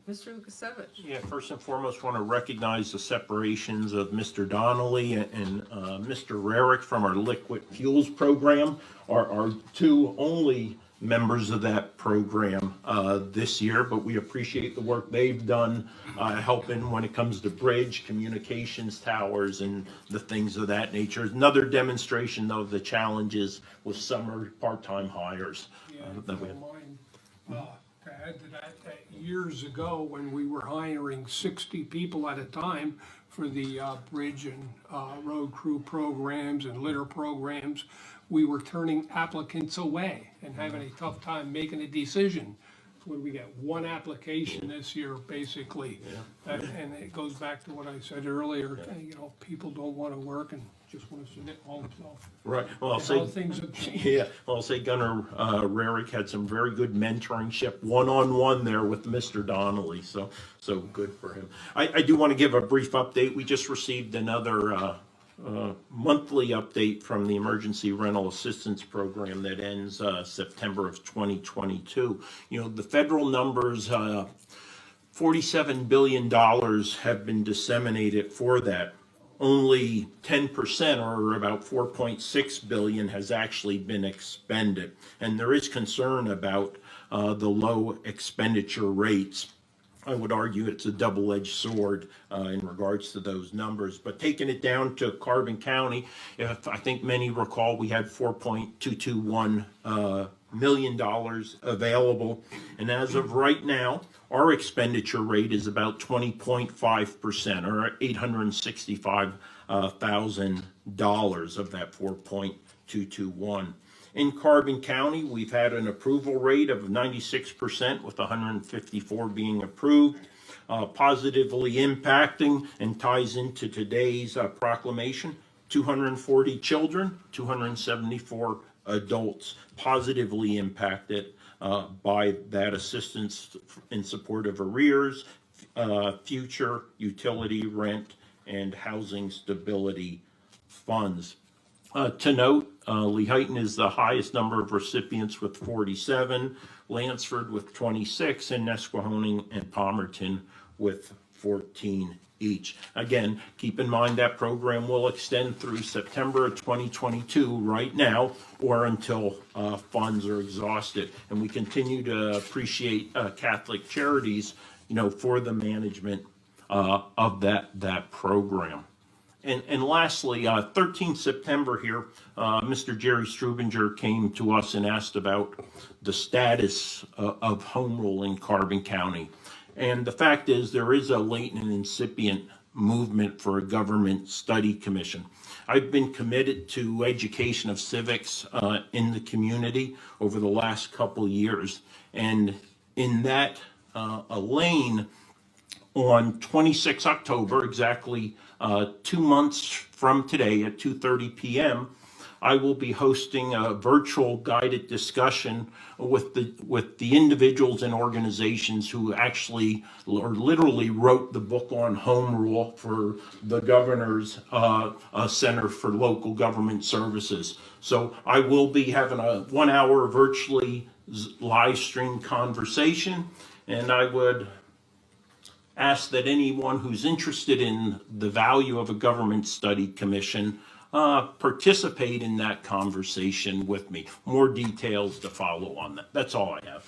Mr. Lukasevich. Yeah, first and foremost, want to recognize the separations of Mr. Donnelly and Mr. Rarick from our liquid fuels program, our two only members of that program this year, but we appreciate the work they've done helping when it comes to bridge, communications towers, and the things of that nature. Another demonstration of the challenges with summer part-time hires. That we have. To add to that, years ago, when we were hiring 60 people at a time for the bridge and road crew programs and litter programs, we were turning applicants away and having a tough time making a decision. When we get one application this year, basically, and it goes back to what I said earlier, people don't want to work and just want to sit at home, so. Right, well, I'll How say. things have changed. Yeah, well, I'll say Gunnar Rarick had some very good mentoringship, one-on-one there with Mr. Donnelly, so good for him. I do want to give a brief update. We just received another monthly update from the Emergency Rental Assistance Program that ends September of 2022. The federal numbers, $47 billion have been disseminated for that. Only 10%, or about 4.6 billion, has actually been expended. And there is concern about the low expenditure rates. I would argue it's a double-edged sword in regards to those numbers. But taking it down to Carbon County, I think many recall we had $4.221 million available. And as of right now, our expenditure rate is about 20.5%, or $865,000 of that 4.221. In Carbon County, we've had an approval rate of 96%, with 154 being approved. Positively impacting, and ties into today's proclamation, 240 children, 274 adults positively impacted by that assistance in support of arrears, future utility rent, and housing stability funds. To note, Lehighton is the highest number of recipients with 47, Lansford with 26, and Nesquehoning and Palmerton with 14 each. Again, keep in mind that program will extend through September of 2022 right now, or until funds are exhausted. And we continue to appreciate Catholic Charities, for the management of that program. And lastly, 13 September here, Mr. Jerry Strubinger came to us and asked about the status of home rule in Carbon County. And the fact is, there is a latent and incipient movement for a government study commission. I've been committed to education of civics in the community over the last couple years. And in that lane, on 26 October, exactly 2 months from today at 2:30 p.m., I will be hosting a virtual guided discussion with the individuals and organizations who actually or literally wrote the book on home rule for the governor's Center for Local Government Services. So I will be having a 1 hour virtually live stream conversation, and I would ask that anyone who's interested in the value of a government study commission participate in that conversation with me. More details to follow on that. That's all I have.